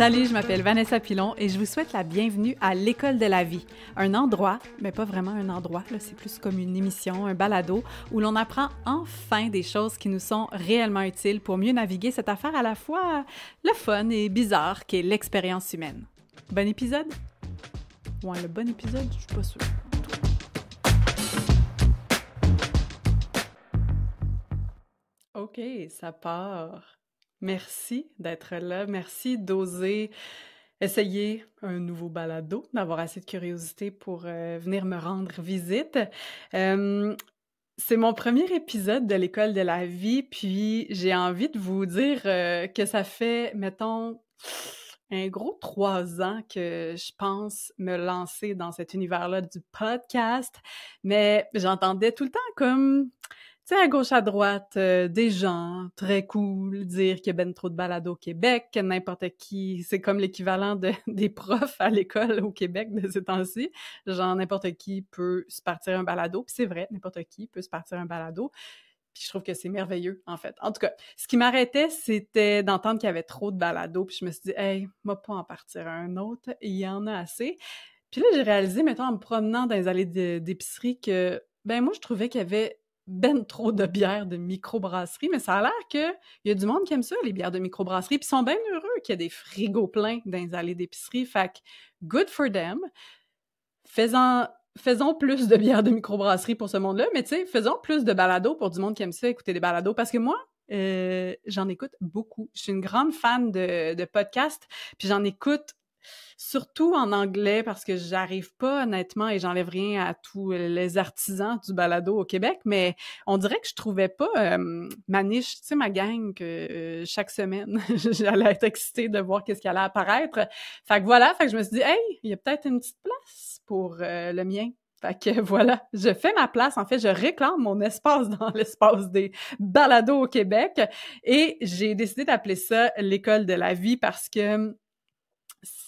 Salut, je m'appelle Vanessa Pilon et je vous souhaite la bienvenue à l'École de la vie. Un endroit, mais pas vraiment un endroit, là, c'est plus comme une émission, un balado, où l'on apprend enfin des choses qui nous sont réellement utiles pour mieux naviguer cette affaire à la fois le fun et bizarre qu'est l'expérience humaine. Bon épisode? Ouais, le bon épisode, je suis pas sûre. OK, ça part. Merci d'être là. Merci d'oser essayer un nouveau balado, d'avoir assez de curiosité pour venir me rendre visite. C'est mon premier épisode de l'École de la vie, puis j'ai envie de vous dire que ça fait, mettons, un gros 3 ans que je pense me lancer dans cet univers-là du podcast, mais j'entendais tout le temps comme... Tu sais, à gauche, à droite, des gens très cool dire qu'il y a ben trop de balados au Québec, que n'importe qui, c'est comme l'équivalent des profs à l'école au Québec de ces temps-ci. Genre, n'importe qui peut se partir un balado, puis c'est vrai, n'importe qui peut se partir un balado. Puis je trouve que c'est merveilleux, en fait. En tout cas, ce qui m'arrêtait, c'était d'entendre qu'il y avait trop de balados, puis je me suis dit « Hey, m'a pas en partir un autre, il y en a assez. » Puis là, j'ai réalisé, mettons, en me promenant dans les allées d'épicerie que, ben moi, je trouvais qu'il y avait ben trop de bières de microbrasserie, mais ça a l'air qu'il y a du monde qui aime ça, les bières de microbrasserie, puis ils sont bien heureux qu'il y a des frigos pleins dans les allées d'épicerie. Fait que, good for them. Faisons plus de bières de microbrasserie pour ce monde-là, mais tu sais, faisons plus de balados pour du monde qui aime ça, écouter des balados, parce que moi, j'en écoute beaucoup. Je suis une grande fan de podcasts, puis j'en écoute surtout en anglais parce que j'arrive pas honnêtement et j'enlève rien à tous les artisans du balado au Québec, mais on dirait que je trouvais pas ma niche, tu sais, ma gang que chaque semaine, j'allais être excitée de voir qu'est-ce qui allait apparaître. Fait que voilà, fait que je me suis dit, hey, il y a peut-être une petite place pour le mien. Fait que voilà, je fais ma place. En fait, je réclame mon espace dans l'espace des balados au Québec et j'ai décidé d'appeler ça l'École de la vie parce que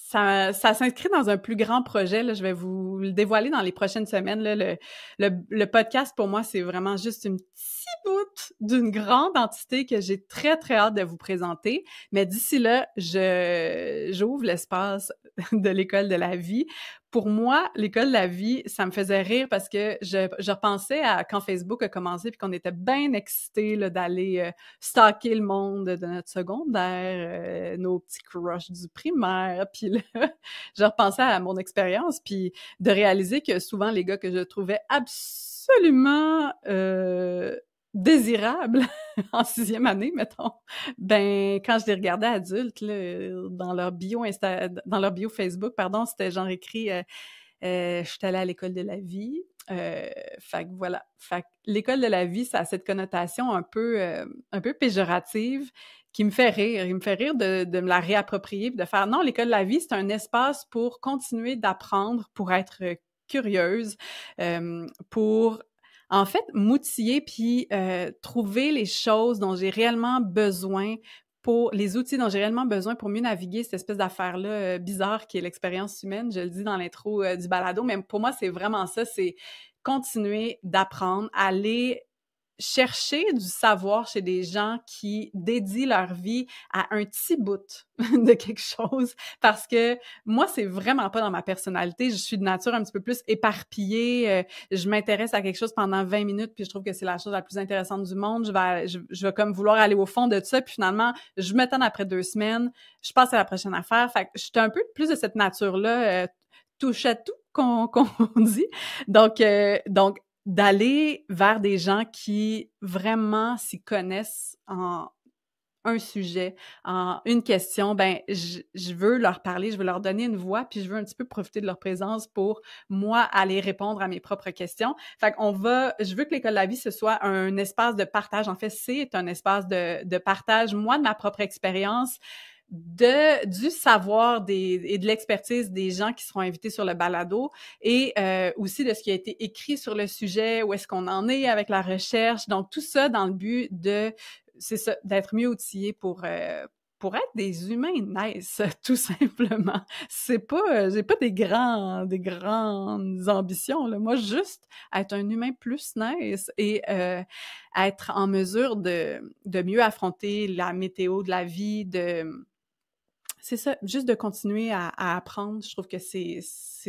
ça s'inscrit dans un plus grand projet. Là, je vais vous le dévoiler dans les prochaines semaines. Là, le podcast, pour moi, c'est vraiment juste une petite bout d'une grande entité que j'ai très, très hâte de vous présenter. Mais d'ici là, j'ouvre l'espace de l'École de la vie. Pour moi, l'École de la vie, ça me faisait rire parce que je repensais à quand Facebook a commencé puis qu'on était bien excités là, d'aller stalker le monde de notre secondaire, nos petits crushs du primaire. Puis là, je repensais à mon expérience puis de réaliser que souvent, les gars que je trouvais absolument désirables en 6e année, mettons, ben quand je les regardais adultes, là, dans leur bio Facebook, pardon, c'était genre écrit je suis allée à l'école de la vie. Fait que voilà. Fait que l'école de la vie, ça a cette connotation un peu péjorative qui me fait rire. Il me fait rire de me la réapproprier et de faire non, l'école de la vie, c'est un espace pour continuer d'apprendre, pour être curieuse, pour en fait m'outiller puis trouver les choses dont j'ai réellement besoin pour les outils dont j'ai réellement besoin pour mieux naviguer cette espèce d'affaire-là bizarre qui est l'expérience humaine. Je le dis dans l'intro du balado, mais pour moi, c'est vraiment ça, c'est continuer d'apprendre, aller chercher du savoir chez des gens qui dédient leur vie à un petit bout de quelque chose parce que moi, c'est vraiment pas dans ma personnalité. Je suis de nature un petit peu plus éparpillée. Je m'intéresse à quelque chose pendant 20 minutes puis je trouve que c'est la chose la plus intéressante du monde. Je vais comme vouloir aller au fond de tout ça puis finalement, je m'étonne après 2 semaines. Je passe à la prochaine affaire. Fait que je suis un peu plus de cette nature-là, touche à tout qu'on dit. Donc d'aller vers des gens qui vraiment s'y connaissent en un sujet, en une question, ben je veux leur parler, je veux leur donner une voix, puis je veux un petit peu profiter de leur présence pour moi aller répondre à mes propres questions. Fait je veux que l'école de la vie ce soit un espace de partage. En fait, c'est un espace de partage, moi, de ma propre expérience, du savoir et de l'expertise des gens qui seront invités sur le balado et aussi de ce qui a été écrit sur le sujet, où est-ce qu'on en est avec la recherche. Donc, tout ça dans le but c'est ça, d'être mieux outillé pour être des humains nice, tout simplement. J'ai pas des grandes ambitions, là. Moi, juste être un humain plus nice et être en mesure de mieux affronter la météo de la vie, C'est ça, juste de continuer à apprendre, je trouve que c'est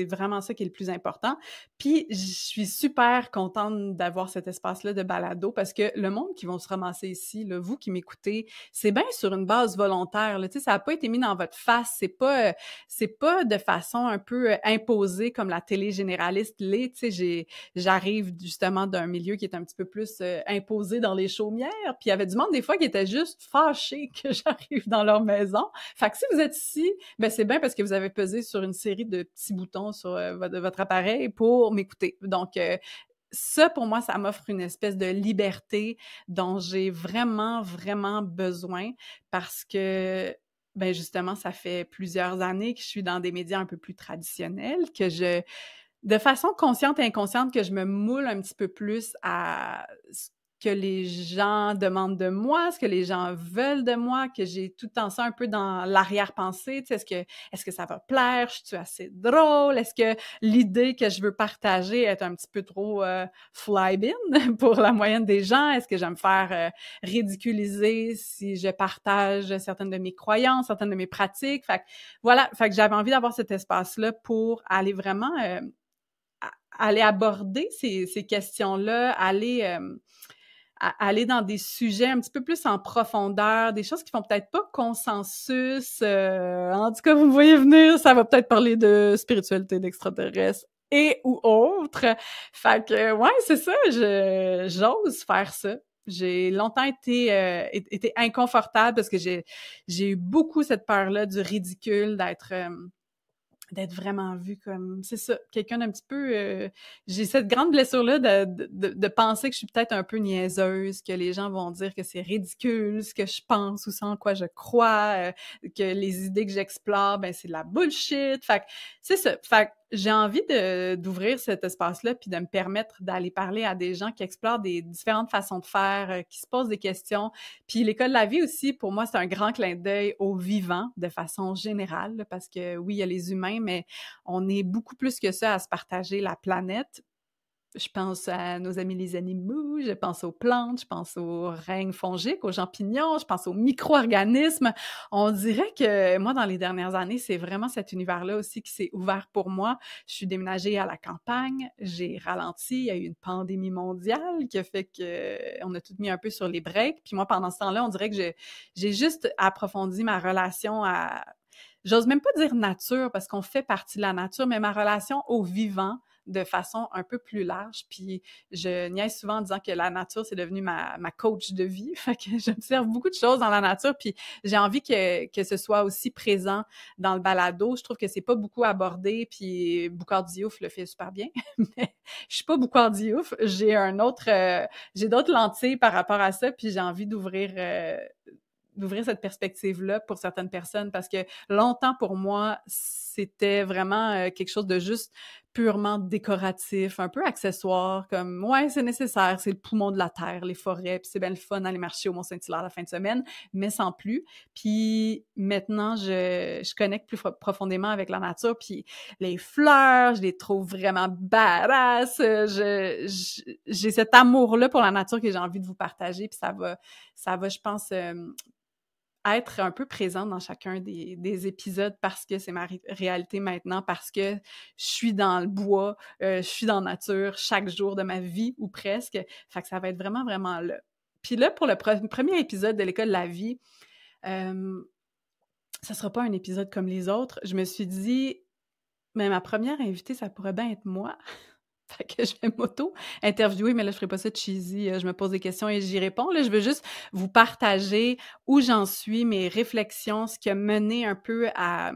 vraiment ça qui est le plus important. Puis je suis super contente d'avoir cet espace-là de balado parce que le monde qui vont se ramasser ici, là, vous qui m'écoutez, c'est bien sur une base volontaire, là, tu sais, ça a pas été mis dans votre face, c'est pas de façon un peu imposée comme la télé généraliste l'est, tu sais, j'arrive justement d'un milieu qui est un petit peu plus imposé dans les chaumières, puis il y avait du monde des fois qui était juste fâché que j'arrive dans leur maison. Fait que si vous êtes ici, ben c'est bien parce que vous avez pesé sur une série de petits boutons sur votre appareil pour m'écouter. Donc, ça, pour moi, ça m'offre une espèce de liberté dont j'ai vraiment, vraiment besoin parce que, ben justement, ça fait plusieurs années que je suis dans des médias un peu plus traditionnels, de façon consciente et inconsciente, que je me moule un petit peu plus à ce que les gens demandent de moi, ce que les gens veulent de moi, que j'ai tout le temps ça un peu dans l'arrière-pensée. Tu sais, est-ce que ça va plaire? Je suis assez drôle? Est-ce que l'idée que je veux partager est un petit peu trop fly-bin pour la moyenne des gens? Est-ce que je vais me faire ridiculiser si je partage certaines de mes croyances, certaines de mes pratiques? Fait que, voilà, fait que j'avais envie d'avoir cet espace-là pour aller vraiment aller aborder ces questions-là, aller dans des sujets un petit peu plus en profondeur, des choses qui font peut-être pas consensus. En tout cas, vous me voyez venir, ça va peut-être parler de spiritualité, d'extraterrestres et ou autres. Fait que, ouais, c'est ça, j'ose faire ça. J'ai longtemps été inconfortable parce que j'ai eu beaucoup cette peur-là du ridicule, d'être vraiment vue comme, c'est ça, quelqu'un d'un petit peu... j'ai cette grande blessure-là de penser que je suis peut-être un peu niaiseuse, que les gens vont dire que c'est ridicule, ce que je pense ou ce en quoi je crois, que les idées que j'explore, ben c'est de la bullshit. Fait que c'est ça. Fait que j'ai envie d'ouvrir cet espace-là puis de me permettre d'aller parler à des gens qui explorent des différentes façons de faire, qui se posent des questions. Puis l'école de la vie aussi, pour moi, c'est un grand clin d'œil au vivant de façon générale, là, parce que oui, il y a les humains, mais on est beaucoup plus que ça à se partager la planète. Je pense à nos amis les animaux, je pense aux plantes, je pense aux règnes fongiques, aux champignons, je pense aux micro-organismes. On dirait que moi, dans les dernières années, c'est vraiment cet univers-là aussi qui s'est ouvert pour moi. Je suis déménagée à la campagne, j'ai ralenti, il y a eu une pandémie mondiale qui a fait qu'on a tout mis un peu sur les breaks. Puis moi, pendant ce temps-là, on dirait que j'ai juste approfondi ma relation à... J'ose même pas dire nature parce qu'on fait partie de la nature, mais ma relation au vivant de façon un peu plus large. Puis je niaise souvent en disant que la nature, c'est devenu ma coach de vie. Fait que j'observe beaucoup de choses dans la nature, puis j'ai envie que ce soit aussi présent dans le balado. Je trouve que c'est pas beaucoup abordé, puis Boucard Diouf le fait super bien, mais je suis pas Boucard Diouf. J'ai d'autres lentilles par rapport à ça, puis j'ai envie d'ouvrir cette perspective-là pour certaines personnes parce que longtemps, pour moi, c'était vraiment quelque chose de juste purement décoratif, un peu accessoire, comme, ouais, c'est nécessaire, c'est le poumon de la terre, les forêts, puis c'est bien le fun d'aller marcher au Mont-Saint-Hilaire la fin de semaine, mais sans plus. Puis maintenant, je connecte plus profondément avec la nature, puis les fleurs, je les trouve vraiment badass. J'ai cet amour-là pour la nature que j'ai envie de vous partager, puis ça va, je pense, être un peu présente dans chacun des épisodes parce que c'est ma réalité maintenant, parce que je suis dans le bois, je suis dans la nature chaque jour de ma vie ou presque. Fait que ça va être vraiment, vraiment là. Puis là, pour le premier épisode de l'École de la vie, ça sera pas un épisode comme les autres. Je me suis dit, mais ma première invitée, ça pourrait bien être moi. Fait que je vais m'auto-interviewer, mais là, je ferai pas ça cheesy. Je me pose des questions et j'y réponds. Là, je veux juste vous partager où j'en suis, mes réflexions, ce qui a mené un peu à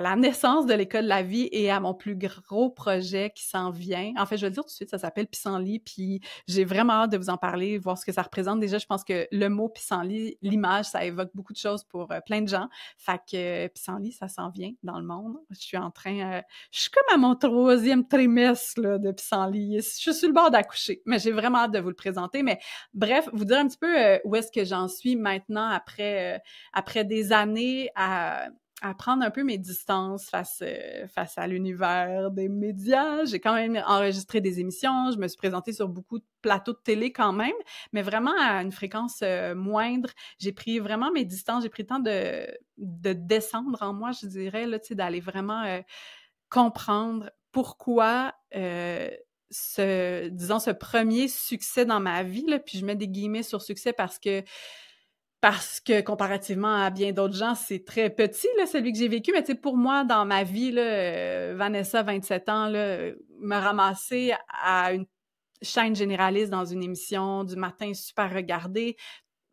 la naissance de l'École de la vie et à mon plus gros projet qui s'en vient. En fait, je vais le dire tout de suite, ça s'appelle Pissenlit, puis j'ai vraiment hâte de vous en parler, voir ce que ça représente. Déjà, je pense que le mot Pissenlit, l'image, ça évoque beaucoup de choses pour plein de gens. Fait que Pissenlit, ça s'en vient dans le monde. Je suis comme à mon 3e trimestre là, de Pissenlit. Je suis sur le bord d'accoucher, mais j'ai vraiment hâte de vous le présenter. Mais bref, vous dire un petit peu où est-ce que j'en suis maintenant après des années à à prendre un peu mes distances face à l'univers des médias. J'ai quand même enregistré des émissions, je me suis présentée sur beaucoup de plateaux de télé quand même, mais vraiment à une fréquence moindre. J'ai pris vraiment mes distances, j'ai pris le temps de descendre en moi, je dirais, là, tu sais, d'aller vraiment comprendre pourquoi ce premier succès dans ma vie, là, puis je mets des guillemets sur succès parce que comparativement à bien d'autres gens, c'est très petit, là, celui que j'ai vécu. Mais tu sais, pour moi, dans ma vie, là, Vanessa, 27 ans, là, me ramasser à une chaîne généraliste dans une émission du matin super regardée,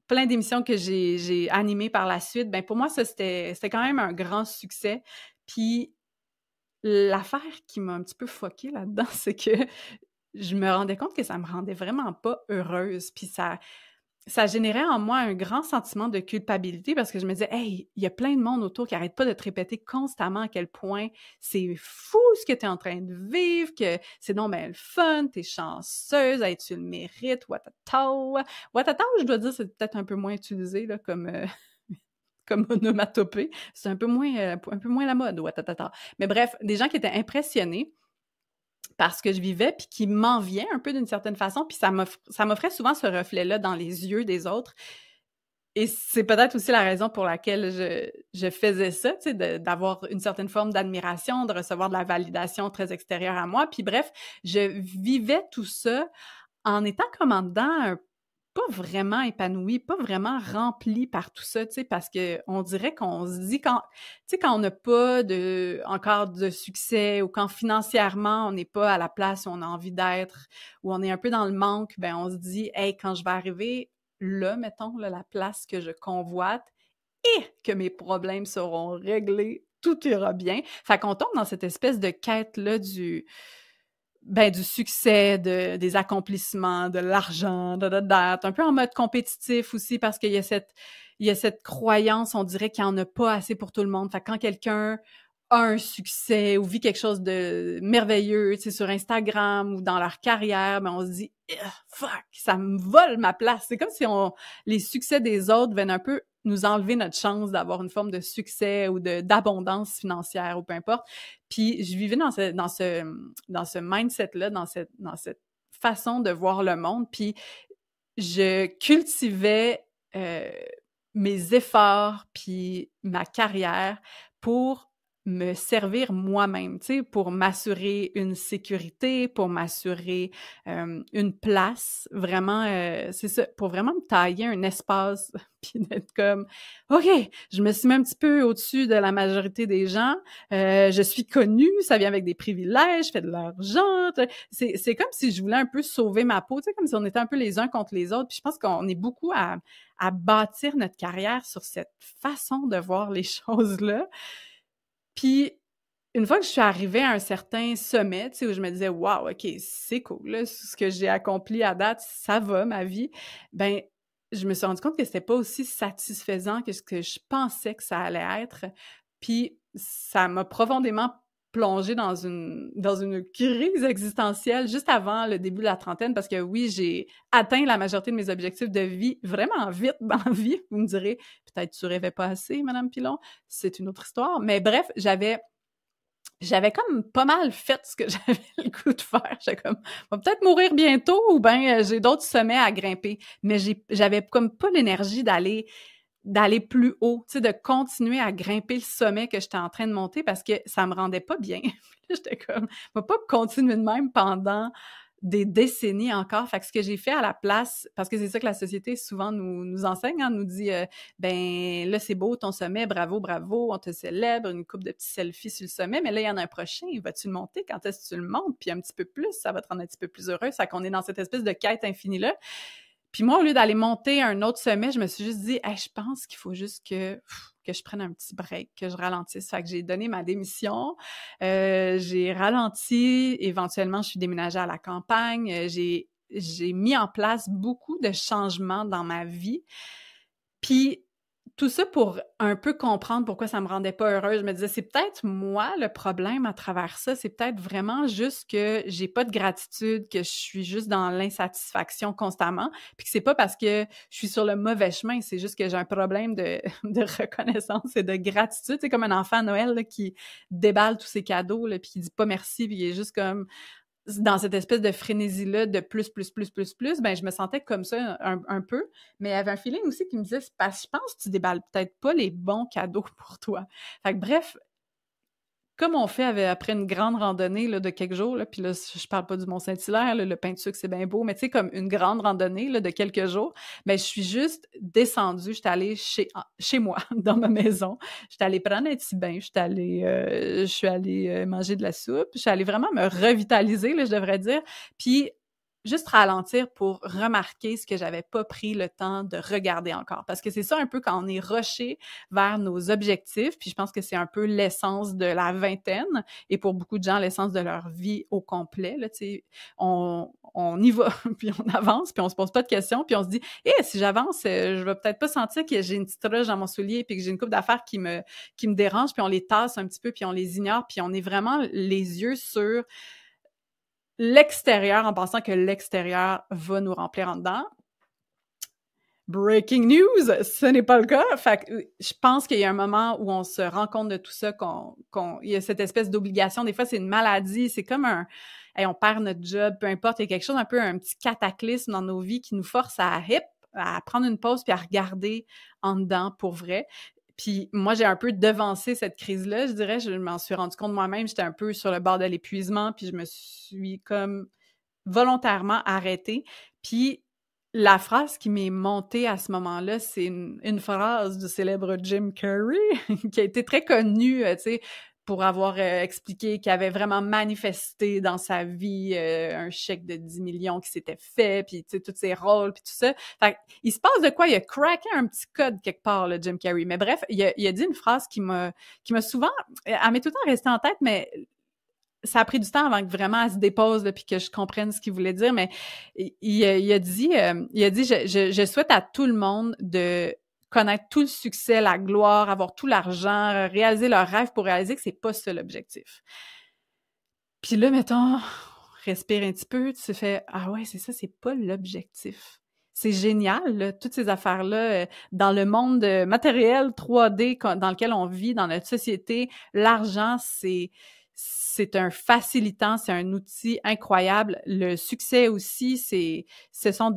plein d'émissions que j'ai animées par la suite, ben pour moi, ça, c'était quand même un grand succès. Puis l'affaire qui m'a un petit peu fuckée là-dedans, c'est que je me rendais compte que ça me rendait vraiment pas heureuse. Puis ça générait en moi un grand sentiment de culpabilité parce que je me disais, hey, il y a plein de monde autour qui arrête pas de te répéter constamment à quel point c'est fou ce que tu es en train de vivre, que c'est donc ben le fun, t'es chanceuse, hey, tu le mérites, watata. Watata, je dois dire, c'est peut-être un peu moins utilisé là, comme onomatopée. C'est un peu moins la mode, watatata. Mais bref, des gens qui étaient impressionnés par ce que je vivais, puis qui m'enviaient un peu d'une certaine façon, puis ça m'offrait souvent ce reflet-là dans les yeux des autres. Et c'est peut-être aussi la raison pour laquelle je faisais ça, tu sais, d'avoir une certaine forme d'admiration, de recevoir de la validation très extérieure à moi. Puis bref, je vivais tout ça en étant comme en dedans pas vraiment épanouie, pas vraiment remplie par tout ça, tu sais, parce que on dirait qu'on se dit quand, tu sais, quand on n'a pas encore de succès ou quand financièrement on n'est pas à la place où on a envie d'être, ou on est un peu dans le manque, ben on se dit, hey, quand je vais arriver là, mettons, là, la place que je convoite et que mes problèmes seront réglés, tout ira bien. Fait qu'on tombe dans cette espèce de quête-là du succès, des accomplissements, de l'argent, un peu en mode compétitif aussi parce qu'il y a cette croyance, on dirait qu'il n'y en a pas assez pour tout le monde. Fait que quand quelqu'un a un succès ou vit quelque chose de merveilleux, tu sais, sur Instagram ou dans leur carrière, ben on se dit fuck, ça me vole ma place. C'est comme si les succès des autres viennent un peu nous enlever notre chance d'avoir une forme de succès ou d'abondance financière ou peu importe. Puis je vivais dans ce mindset-là, dans cette façon de voir le monde, puis je cultivais mes efforts puis ma carrière pour me servir moi-même, tu sais, pour m'assurer une sécurité, pour m'assurer une place, vraiment, c'est ça, pour vraiment me tailler un espace, puis d'être comme, OK, je me suis mis un petit peu au-dessus de la majorité des gens, je suis connue, ça vient avec des privilèges, je fais de l'argent, c'est comme si je voulais un peu sauver ma peau, tu sais, comme si on était un peu les uns contre les autres, puis je pense qu'on est beaucoup à bâtir notre carrière sur cette façon de voir les choses-là. Puis, une fois que je suis arrivée à un certain sommet, tu sais, où je me disais « Wow, OK, c'est cool, là, ce que j'ai accompli à date, ça va, ma vie », ben je me suis rendu compte que c'était pas aussi satisfaisant que ce que je pensais que ça allait être. Puis, ça m'a profondément plongée dans une crise existentielle juste avant le début de la trentaine parce que oui, j'ai atteint la majorité de mes objectifs de vie vraiment vite dans la vie. Vous me direz, peut-être tu rêvais pas assez, Madame Pilon, c'est une autre histoire. Mais bref, j'avais comme pas mal fait ce que j'avais le goût de faire. J'étais comme, on va peut-être mourir bientôt ou ben j'ai d'autres sommets à grimper. Mais j'avais comme pas l'énergie d'aller plus haut, tu sais, de continuer à grimper le sommet que j'étais en train de monter parce que ça me rendait pas bien. J'étais comme, on va pas continuer de même pendant des décennies encore. Fait que ce que j'ai fait à la place, parce que c'est ça que la société souvent nous enseigne, nous dit ben là c'est beau ton sommet, bravo, bravo, on te célèbre, une couple de petits selfies sur le sommet, mais là il y en a un prochain, vas-tu le monter? Quand est-ce que tu le montes? Puis un petit peu plus, ça va te rendre un petit peu plus heureux. Fait qu'on est dans cette espèce de quête infinie-là. Puis moi, au lieu d'aller monter un autre sommet, je me suis juste dit hey, je pense qu'il faut juste que je prenne un petit break, que je ralentisse. Fait que j'ai donné ma démission, j'ai ralenti, éventuellement, je suis déménagée à la campagne, j'ai mis en place beaucoup de changements dans ma vie. Puis tout ça pour un peu comprendre pourquoi ça me rendait pas heureuse. Je me disais: «C'est peut-être moi le problème à travers ça, c'est peut-être vraiment juste que j'ai pas de gratitude, que je suis juste dans l'insatisfaction constamment, puis que c'est pas parce que je suis sur le mauvais chemin, c'est juste que j'ai un problème de de reconnaissance et de gratitude». C'est comme un enfant à Noël, là, qui déballe tous ses cadeaux, là, puis qui dit pas merci, puis il est juste comme dans cette espèce de frénésie-là de plus, ben je me sentais comme ça un peu, mais il y avait un feeling aussi qui me disait: «C'est parce que je pense que tu déballes peut-être pas les bons cadeaux pour toi». Fait que bref, comme on fait après une grande randonnée là, de quelques jours, là, puis là, je parle pas du Mont-Saint-Hilaire, là, le pain de sucre, c'est bien beau, mais tu sais, comme une grande randonnée là, de quelques jours, ben je suis juste descendue, j'étais allée chez moi, dans ma maison. J'étais allée prendre un petit bain, je suis allée manger de la soupe, je suis allée vraiment me revitaliser, là, je devrais dire, puis juste ralentir pour remarquer ce que j'avais pas pris le temps de regarder encore. Parce que c'est ça un peu quand on est rushé vers nos objectifs, puis je pense que c'est un peu l'essence de la vingtaine et pour beaucoup de gens, l'essence de leur vie au complet, là, tu sais, on y va, puis on avance, puis on se pose pas de questions, puis on se dit « Eh, si j'avance, je vais peut-être pas sentir que j'ai une petite roche dans mon soulier, puis que j'ai une couple d'affaires qui me dérange, puis on les tasse un petit peu, puis on les ignore, puis on est vraiment les yeux sur l'extérieur en pensant que l'extérieur va nous remplir en dedans. Breaking news, ce n'est pas le cas. Fait que je pense qu'il y a un moment où on se rend compte de tout ça, il y a cette espèce d'obligation. Des fois, c'est une maladie, c'est comme hey, on perd notre job, peu importe, il y a quelque chose un peu, un petit cataclysme dans nos vies qui nous force à prendre une pause puis à regarder en dedans pour vrai. Puis moi, j'ai un peu devancé cette crise-là, je dirais. Je m'en suis rendu compte moi-même. J'étais un peu sur le bord de l'épuisement, puis je me suis comme volontairement arrêtée. Puis la phrase qui m'est montée à ce moment-là, c'est une phrase du célèbre Jim Carrey, qui a été très connu, tu sais, pour avoir expliqué qu'il avait vraiment manifesté dans sa vie un chèque de 10 millions qui s'était fait, puis tu sais, tous ses rôles, puis tout ça. Fait il se passe de quoi? Il a craqué un petit code quelque part, le Jim Carrey. Mais bref, il a dit une phrase qui m'a souvent... Elle m'est tout le temps restée en tête, mais ça a pris du temps avant que vraiment elle se dépose puis que je comprenne ce qu'il voulait dire, mais il a dit je souhaite à tout le monde de connaître tout le succès, la gloire, avoir tout l'argent, réaliser leurs rêves pour réaliser que c'est pas ça l'objectif. Puis là, mettons, respire un petit peu, tu te fais ah ouais, c'est ça, c'est pas l'objectif. C'est génial, là, toutes ces affaires-là, dans le monde matériel 3D dans lequel on vit, dans notre société, l'argent, c'est un facilitant, c'est un outil incroyable. Le succès aussi, ce sont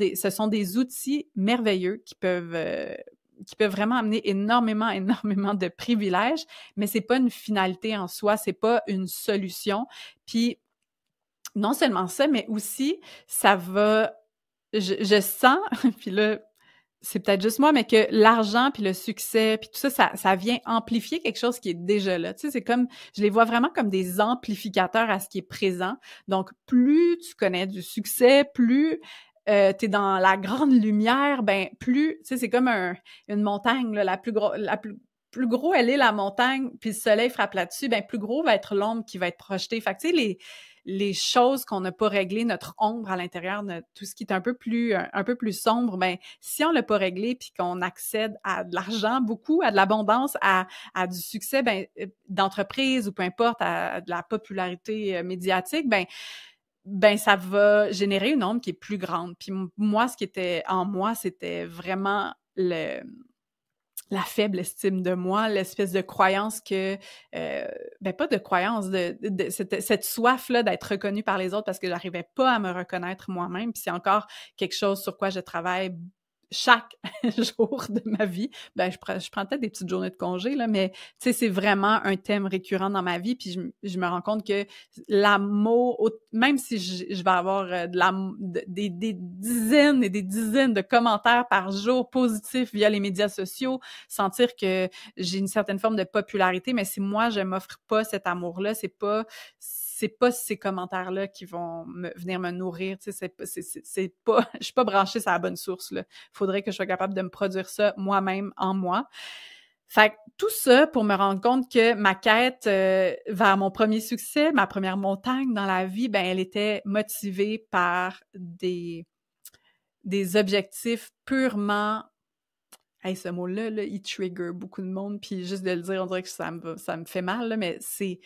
des outils merveilleux qui peuvent vraiment amener énormément de privilèges, mais c'est pas une finalité en soi, c'est pas une solution. Puis non seulement ça, mais aussi ça va je sens puis là c'est peut-être juste moi, mais que l'argent puis le succès puis tout ça, ça vient amplifier quelque chose qui est déjà là. Tu sais, c'est comme, je les vois vraiment comme des amplificateurs à ce qui est présent. Donc, plus tu connais du succès, plus t'es dans la grande lumière, ben plus, tu sais, c'est comme une montagne, là, plus gros elle est la montagne, puis le soleil frappe là-dessus, ben plus gros va être l'ombre qui va être projetée. Fait que tu sais, les choses qu'on n'a pas réglées, notre ombre à l'intérieur, tout ce qui est un peu plus sombre, ben si on l'a pas réglé puis qu'on accède à de l'argent beaucoup, à de l'abondance, à du succès d'entreprise ou peu importe, à de la popularité médiatique, ben ça va générer une ombre qui est plus grande. Puis moi, ce qui était en moi, c'était vraiment la faible estime de moi, l'espèce de croyance que, pas de croyance, de cette soif-là d'être reconnue par les autres parce que j'arrivais pas à me reconnaître moi-même. Puis c'est encore quelque chose sur quoi je travaille chaque jour de ma vie. Ben, je prends peut-être des petites journées de congé, là, mais tu sais, c'est vraiment un thème récurrent dans ma vie. Puis je me rends compte que l'amour, même si je vais avoir des dizaines et des dizaines de commentaires par jour positifs via les médias sociaux, sentir que j'ai une certaine forme de popularité, mais si moi, je m'offre pas cet amour-là, c'est pas ces commentaires-là qui vont venir me nourrir, tu sais, c'est pas, je suis pas branchée sur la bonne source, là. Faudrait que je sois capable de me produire ça moi-même, en moi. Fait que tout ça pour me rendre compte que ma quête vers mon premier succès, ma première montagne dans la vie, ben elle était motivée par des objectifs purement Hey, ce mot-là, là, il trigger beaucoup de monde, puis juste de le dire, on dirait que ça me fait mal, là, mais c'est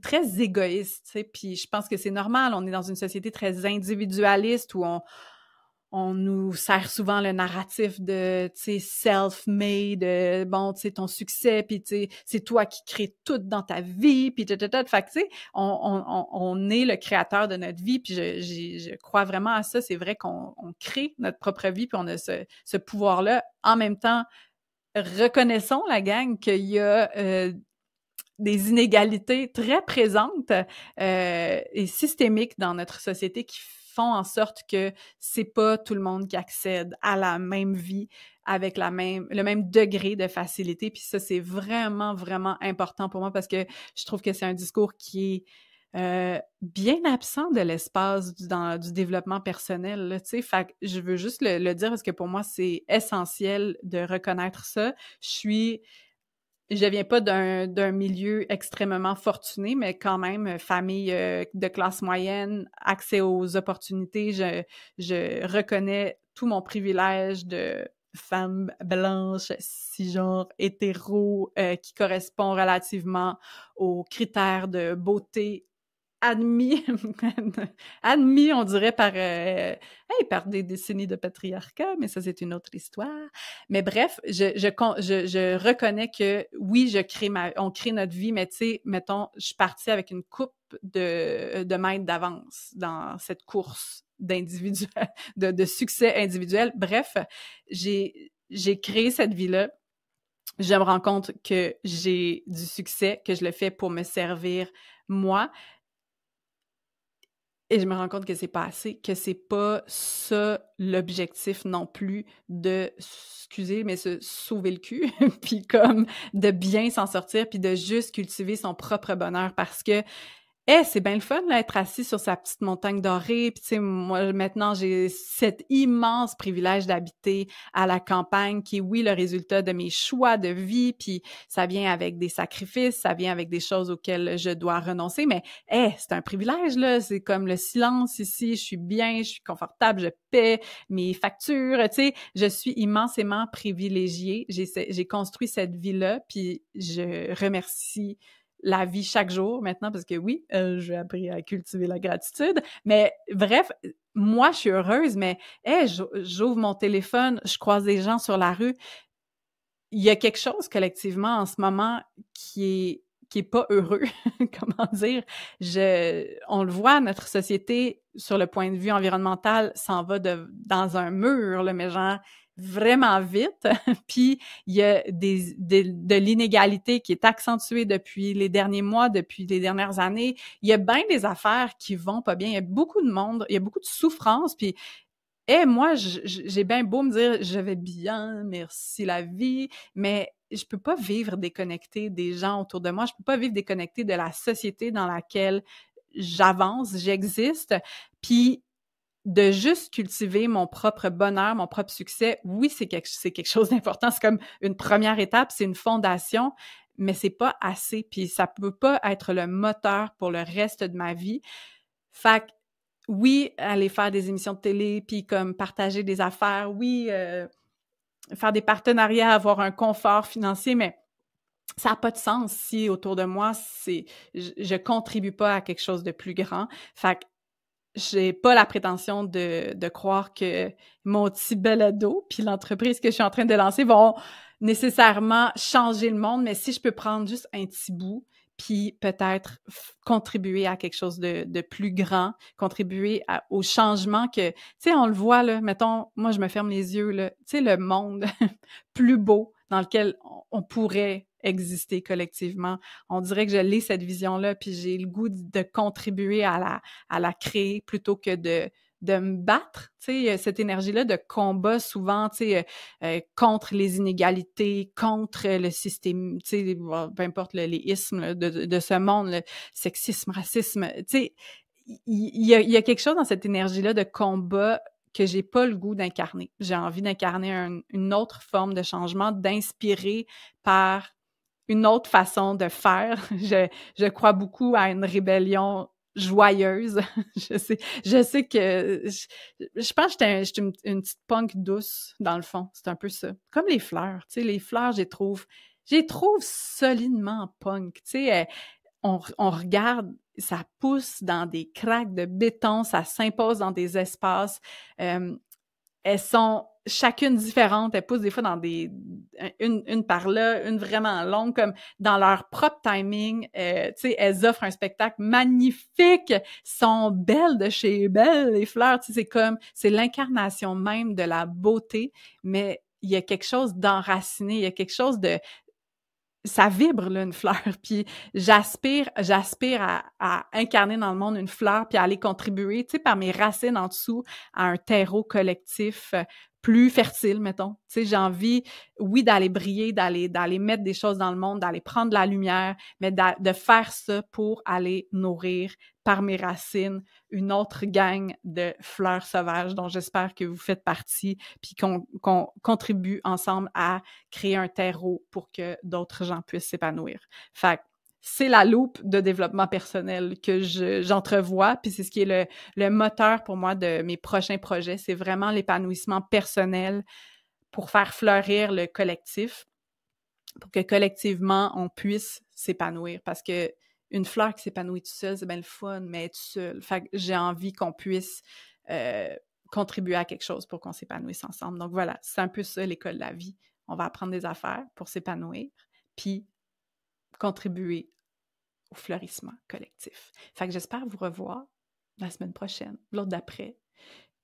très égoïste, tu sais, puis je pense que c'est normal, on est dans une société très individualiste où on nous sert souvent le narratif de, tu sais, self-made, bon, tu sais, ton succès, puis tu sais, c'est toi qui crée tout dans ta vie, puis fait que, tu sais, on est le créateur de notre vie, puis je crois vraiment à ça, c'est vrai qu'on crée notre propre vie, puis on a ce pouvoir-là. En même temps, reconnaissons, la gang, qu'il y a des inégalités très présentes et systémiques dans notre société qui font en sorte que c'est pas tout le monde qui accède à la même vie avec le même degré de facilité. Puis ça, c'est vraiment, vraiment important pour moi parce que je trouve que c'est un discours qui est bien absent de l'espace du développement personnel, là, tu sais. Fait que je veux juste le dire parce que pour moi, c'est essentiel de reconnaître ça. Je viens pas d'un milieu extrêmement fortuné, mais quand même, famille de classe moyenne, accès aux opportunités. Je reconnais tout mon privilège de femme blanche, cisgenre, hétéro, qui correspond relativement aux critères de beauté admis, admis, on dirait, par des décennies de patriarcat, mais ça, c'est une autre histoire. Mais bref, je reconnais que, oui, on crée notre vie, mais tu sais, mettons, je suis partie avec une coupe de mètres d'avance dans cette course de succès individuel. Bref, j'ai créé cette vie-là. Je me rends compte que j'ai du succès, que je le fais pour me servir moi. Et je me rends compte que c'est pas assez, que c'est pas ça l'objectif non plus de, excusez, mais se sauver le cul, puis comme de bien s'en sortir, puis de juste cultiver son propre bonheur parce que c'est bien le fun, là, être assis sur sa petite montagne dorée. Puis, tu sais, moi, maintenant, j'ai cet immense privilège d'habiter à la campagne qui est, oui, le résultat de mes choix de vie. Puis, ça vient avec des sacrifices, ça vient avec des choses auxquelles je dois renoncer. Mais, c'est un privilège, là. C'est comme le silence ici. Je suis bien, je suis confortable, je paie mes factures. Tu sais, je suis immensément privilégiée. J'ai construit cette vie-là. Puis, je remercie la vie chaque jour maintenant, parce que oui, j'ai appris à cultiver la gratitude. Mais bref, moi, je suis heureuse, mais j'ouvre mon téléphone, je croise des gens sur la rue. Il y a quelque chose collectivement en ce moment qui est pas heureux. Comment dire? On le voit, notre société, sur le point de vue environnemental, s'en va dans un mur, là, mais genre vraiment vite. Puis il y a de l'inégalité qui est accentuée depuis les derniers mois, depuis les dernières années. Il y a bien des affaires qui vont pas bien. Il y a beaucoup de monde, il y a beaucoup de souffrance. Puis moi, j'ai bien beau me dire je vais bien, merci la vie, mais je peux pas vivre déconnectée des gens autour de moi. Je peux pas vivre déconnectée de la société dans laquelle j'avance, j'existe. Puis de juste cultiver mon propre bonheur, mon propre succès, oui, c'est quelque chose d'important. C'est comme une première étape, c'est une fondation, mais c'est pas assez. Puis ça peut pas être le moteur pour le reste de ma vie. Fait que, oui, aller faire des émissions de télé, puis comme partager des affaires, oui, faire des partenariats, avoir un confort financier, mais ça n'a pas de sens si autour de moi, je contribue pas à quelque chose de plus grand. Fait que j'ai pas la prétention de croire que mon petit balado puis l'entreprise que je suis en train de lancer vont nécessairement changer le monde, mais si je peux prendre juste un petit bout puis peut-être contribuer à quelque chose de plus grand, contribuer au changement que, tu sais, on le voit, là, mettons, moi, je me ferme les yeux, là, tu sais, le monde plus beau dans lequel on pourrait exister collectivement. On dirait que je l'ai, cette vision-là, puis j'ai le goût de contribuer à la créer plutôt que de me battre, tu sais, cette énergie-là de combat souvent, tu sais, contre les inégalités, contre le système, tu sais, peu importe les ismes là, de ce monde, le sexisme, racisme, tu sais, il y a quelque chose dans cette énergie-là de combat que j'ai pas le goût d'incarner. J'ai envie d'incarner une autre forme de changement, d'inspirer par une autre façon de faire. Je crois beaucoup à une rébellion joyeuse. Je sais que je pense que j'étais une petite punk douce, dans le fond. C'est un peu ça. Comme les fleurs. Tu sais, les fleurs, je les trouve solidement punk. Tu sais, on regarde, ça pousse dans des craques de béton, ça s'impose dans des espaces. Elles sont chacune différentes. Elles poussent des fois dans une par là, une vraiment longue, comme dans leur propre timing. Tu sais, elles offrent un spectacle magnifique. Sont belles de chez belles, les fleurs. Tu sais, c'est l'incarnation même de la beauté, mais il y a quelque chose d'enraciné, il y a quelque chose de... Ça vibre, là, une fleur. Puis j'aspire à incarner dans le monde une fleur, puis à aller contribuer, tu sais, par mes racines en dessous, à un terreau collectif plus fertile, mettons. Tu sais, j'ai envie, oui, d'aller briller, d'aller mettre des choses dans le monde, d'aller prendre de la lumière, mais de faire ça pour aller nourrir par mes racines une autre gang de fleurs sauvages dont j'espère que vous faites partie, puis qu'on contribue ensemble à créer un terreau pour que d'autres gens puissent s'épanouir. Fait que c'est la loupe de développement personnel que j'entrevois, puis c'est ce qui est le moteur pour moi de mes prochains projets. C'est vraiment l'épanouissement personnel pour faire fleurir le collectif, pour que collectivement, on puisse s'épanouir. Parce que une fleur qui s'épanouit toute seule, c'est bien le fun, mais elle est toute seule. Fait que j'ai envie qu'on puisse contribuer à quelque chose pour qu'on s'épanouisse ensemble. Donc voilà, c'est un peu ça, l'école de la vie. On va apprendre des affaires pour s'épanouir, puis contribuer au fleurissement collectif. Fait que j'espère vous revoir la semaine prochaine, l'autre d'après.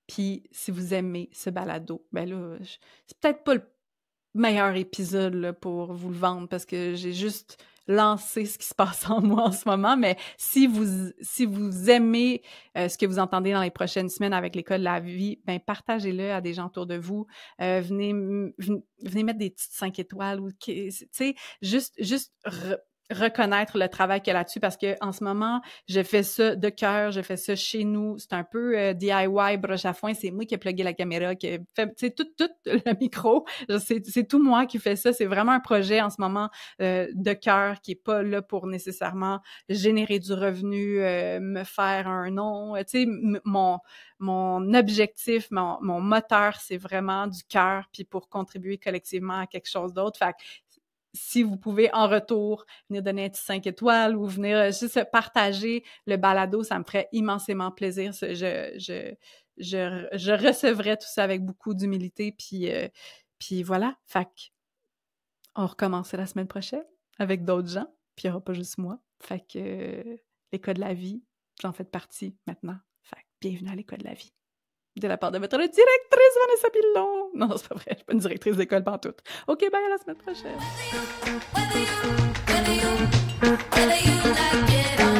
Puis si vous aimez ce balado, ben là, c'est peut-être pas le meilleur épisode là, pour vous le vendre parce que j'ai juste lancé ce qui se passe en moi en ce moment, mais si vous aimez ce que vous entendez dans les prochaines semaines avec l'École de la vie, ben partagez-le à des gens autour de vous. Venez mettre des petites 5 étoiles ou tu sais, juste reconnaître le travail qu'il y a là-dessus parce que en ce moment, je fais ça de cœur, je fais ça chez nous, c'est un peu DIY, broche à foin, c'est moi qui ai plugué la caméra, qui ai fait, tu sais, tout le micro, c'est tout moi qui fais ça, c'est vraiment un projet en ce moment de cœur qui est pas là pour nécessairement générer du revenu, me faire un nom, tu sais, mon objectif, mon moteur, c'est vraiment du cœur puis pour contribuer collectivement à quelque chose d'autre. Fait que si vous pouvez, en retour, venir donner un petit 5 étoiles ou venir juste partager le balado, ça me ferait immensément plaisir. Je recevrais tout ça avec beaucoup d'humilité, puis voilà. Fait on recommence la semaine prochaine avec d'autres gens, puis il n'y aura pas juste moi. Fait que l'École de la vie, j'en fais partie maintenant. Fait que bienvenue à l'École de la vie. De la part de votre directrice Vanessa Pilon. Non, c'est pas vrai, je suis pas une directrice d'école pantoute. OK, bye, à la semaine prochaine. Whether you like it or